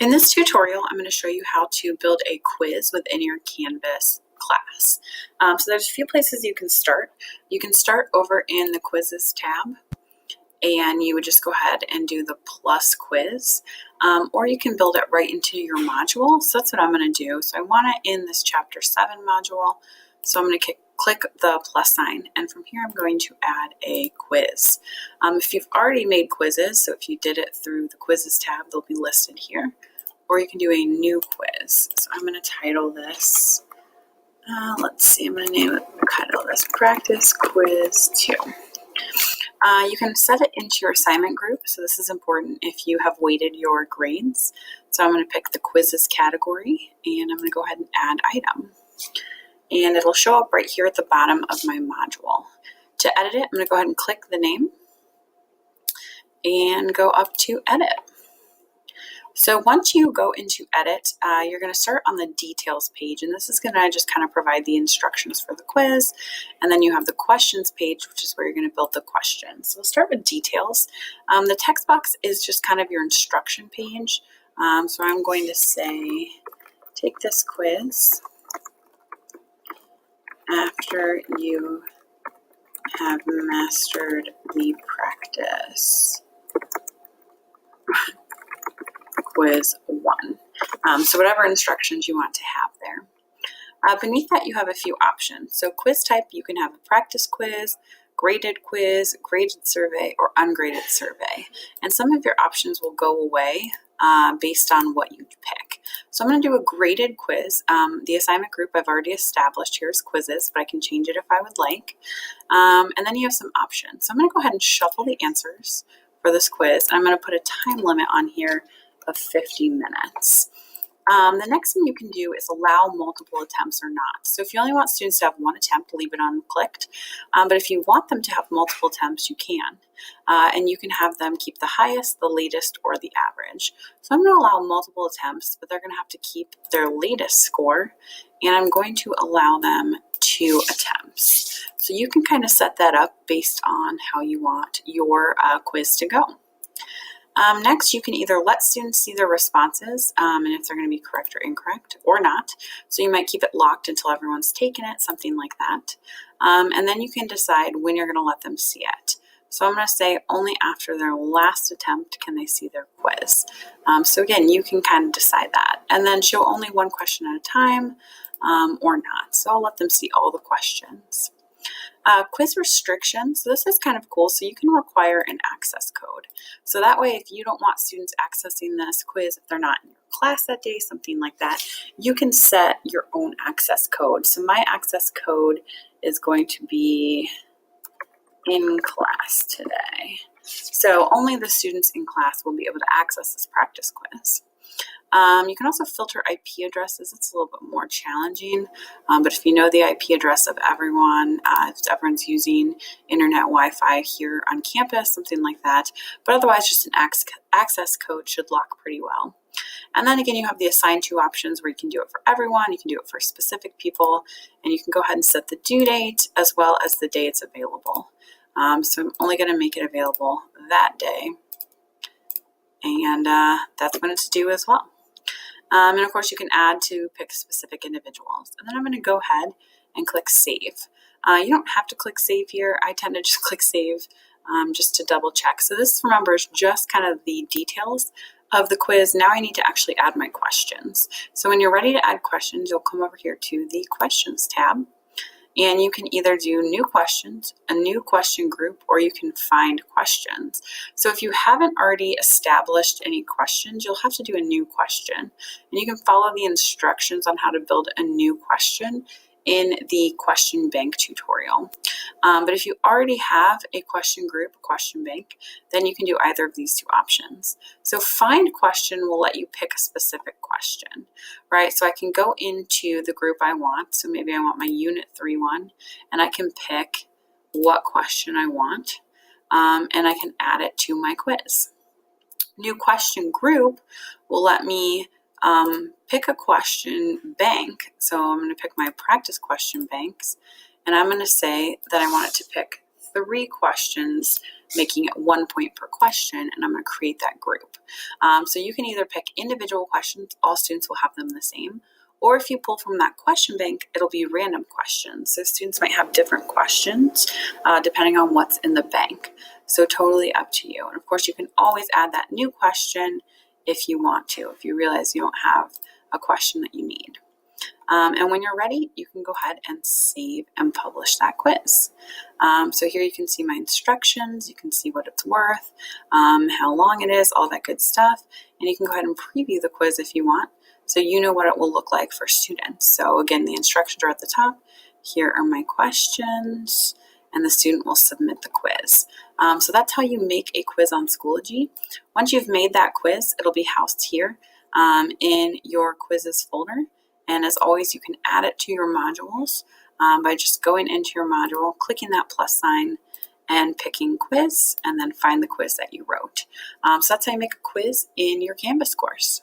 In this tutorial, I'm going to show you how to build a quiz within your Canvas class. So there's a few places you can start. You can start over in the quizzes tab, and you would just go ahead and do the plus quiz, or you can build it right into your module. So that's what I'm going to do. So I want it in this chapter 7 module. So I'm going to click the plus sign, and from here I'm going to add a quiz. If you've already made quizzes, so if you did it through the quizzes tab, they'll be listed here. Or you can do a new quiz. So I'm going to title this, let's see, I'm going to title this Practice Quiz 2. You can set it into your assignment group. So this is important if you have weighted your grades. So I'm going to pick the quizzes category, and I'm going to go ahead and add item. And it'll show up right here at the bottom of my module. To edit it, I'm going to go ahead and click the name and go up to edit. So once you go into edit, you're going to start on the details page, and this is going to just kind of provide the instructions for the quiz, and then you have the questions page, which is where you're going to build the questions. So we'll start with details. The text box is just kind of your instruction page. So I'm going to say, take this quiz after you have mastered the practice. Quiz 1. So whatever instructions you want to have there. Beneath that, you have a few options. So quiz type, you can have a practice quiz, graded survey, or ungraded survey. And some of your options will go away based on what you pick. So I'm going to do a graded quiz. The assignment group I've already established here is quizzes, but I can change it if I would like. And then you have some options. So I'm going to go ahead and shuffle the answers for this quiz. I'm going to put a time limit on here of 50 minutes. The next thing you can do is allow multiple attempts or not. So if you only want students to have one attempt, leave it unclicked. But if you want them to have multiple attempts, you can. And you can have them keep the highest, the latest, or the average. So I'm going to allow multiple attempts, but they're going to have to keep their latest score. And I'm going to allow them 2 attempts. So you can kind of set that up based on how you want your quiz to go. Next, you can either let students see their responses and if they're going to be correct or incorrect or not. So you might keep it locked until everyone's taken it, something like that. And then you can decide when you're going to let them see it. So I'm going to say only after their last attempt can they see their quiz. So again, you can kind of decide that. And then show only one question at a time or not. So I'll let them see all the questions. Quiz restrictions. So this is kind of cool. So you can require an access code. So that way, if you don't want students accessing this quiz, if they're not in your class that day, something like that, you can set your own access code. So my access code is going to be in class today. So only the students in class will be able to access this practice quiz. You can also filter IP addresses. It's a little bit more challenging, but if you know the IP address of everyone, if everyone's using internet Wi-Fi here on campus, something like that, but otherwise just an access code should lock pretty well. And then again, you have the assign to options where you can do it for everyone, you can do it for specific people, and you can go ahead and set the due date as well as the day it's available. So I'm only going to make it available that day, and that's when it's due as well. And of course, you can add to pick specific individuals. And then I'm going to go ahead and click Save. You don't have to click Save here. I tend to just click Save just to double check. So this, remember, is just kind of the details of the quiz. Now I need to actually add my questions. So when you're ready to add questions, you'll come over here to the Questions tab. And you can either do new questions, a new question group, or you can find questions. So if you haven't already established any questions, you'll have to do a new question. And you can follow the instructions on how to build a new question in the question bank tutorial. But if you already have a question group, question bank, then you can do either of these 2 options. So find question will let you pick a specific question, right? So I can go into the group I want. So maybe I want my Unit 3 one, and I can pick what question I want, and I can add it to my quiz. New question group will let me pick a question bank. So I'm going to pick my practice question banks, and I'm going to say that I want it to pick 3 questions making it 1 point per question, and I'm going to create that group. So you can either pick individual questions, all students will have them the same, or if you pull from that question bank, it'll be random questions. So students might have different questions depending on what's in the bank. So totally up to you. And of course, you can always add that new question if you want to, if you realize you don't have a question that you need. And when you're ready, you can go ahead and save and publish that quiz. So here you can see my instructions, you can see what it's worth, how long it is, all that good stuff. And you can go ahead and preview the quiz if you want, so you know what it will look like for students. So again, the instructions are at the top. Here are my questions, and the student will submit the quiz. So that's how you make a quiz on Schoology. Once you've made that quiz, it'll be housed here in your quizzes folder. And as always, you can add it to your modules by just going into your module, clicking that plus sign, and picking quiz, and then find the quiz that you wrote. So that's how you make a quiz in your Canvas course.